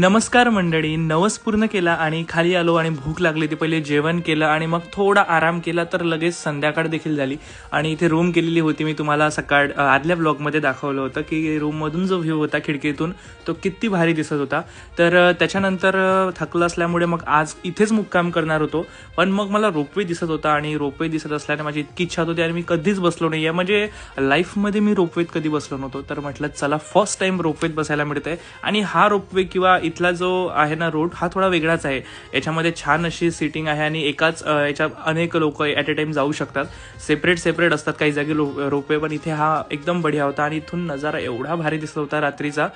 नमस्कार मंडळी, नवस पूर्ण केला आणि खाली आलो आणि भूक लागली ती पहिले जेवण केलं आणि मग थोडा आराम केला तर लगेच संध्याकाळ देखील झाली आणि इथे रूम केलेली होती. मी तुम्हाला सकाळ आदल्या ब्लॉगमध्ये दाखवलं होतं की रूममधून जो व्ह्यू होता खिडकीतून तो किती भारी दिसत होता. तर त्याच्यानंतर थकलं असल्यामुळे मग आज इथेच मुक्काम करणार होतो, पण मग मला रोपवे दिसत होता आणि रोपवे दिसत असल्याने माझी इतकी इच्छा होती आणि मी कधीच बसलो नाही आहे. म्हणजे लाईफमध्ये मी रोपवेत कधी बसलो नव्हतो, तर म्हटलं चला फर्स्ट टाइम रोपवेत बसायला मिळतंय. आणि हा रोपवे किंवा इथला जो आहे ना रोड हा थोडा वेगळाच आहे. याच्यामध्ये छान अशी सीटिंग आहे आणि एकाच याच्यात अनेक लोक ॲट अ टाइम जाऊ शकतात. सेपरेट असतात काही जागी रोपवे, पण इथे हा एकदम बढिया होता आणि इथून नजारा एवढा भारी दिसत होता रात्रीचा.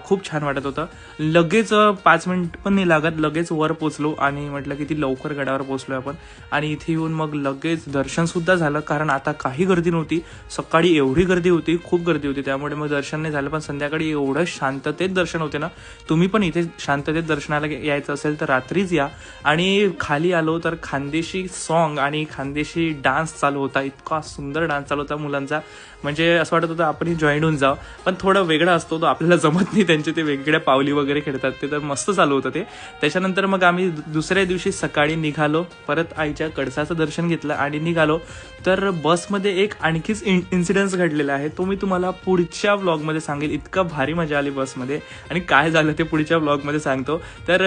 खूप छान वाटत होतं. लगेच 5 मिनिट पण नाही लागत, लगेच वर पोचलो आणि म्हटलं किती लवकर गडावर पोचलो आपण. आणि इथे येऊन मग लगेच दर्शन सुद्धा झालं, कारण आता काही गर्दी नव्हती. सकाळी एवढी गर्दी होती, खूप गर्दी होती, त्यामुळे मग दर्शन नाही झालं. पण संध्याकाळी एवढं शांततेत दर्शन होते ना. तुम्ही पण इथे शांततेत दर्शनाला यायचं असेल तर रात्रीच या. आणि खाली आलो तर खानदेशी सॉन्ग आणि खानदेशी डान्स चालू होता. इतका सुंदर डान्स चालू होता मुलांचा, म्हणजे असं वाटत होतं आपणही जॉईन होऊन जावं. पण थोडा वेगळा असतो तो, आपल्याला जमत नाही त्यांचे ते वेगळ्या पावली वगैरे खेळतात ते, तर मस्त चालू होतं ते. त्याच्यानंतर मग आम्ही दुसऱ्या दिवशी सकाळी निघालो, परत आईच्या कळसाचं दर्शन घेतलं आणि निघालो. तर बसमध्ये एक आणखीच इन्सिडेंट्स घडलेला आहे, तो मी तुम्हाला पुढच्या व्लॉगमध्ये सांगेल. इतका भारी मजा आली बसमध्ये आणि काय झालं ते पुढच्या व्लॉगमध्ये सांगतो. तर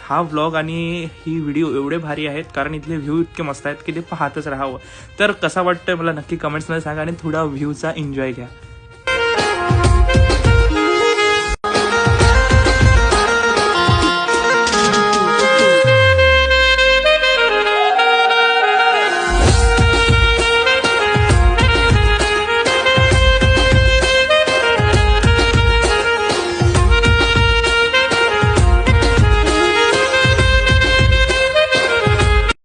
हा व्लॉग आणि ही व्हिडिओ एवढे भारी आहेत कारण इथले व्ह्यू इतके मस्त आहेत की ते पाहतच राहावं. तर कसा वाटतंय मला नक्की कमेंट्समध्ये सांगा आणि थोडा व्ह्यूचा एन्जॉय घ्या.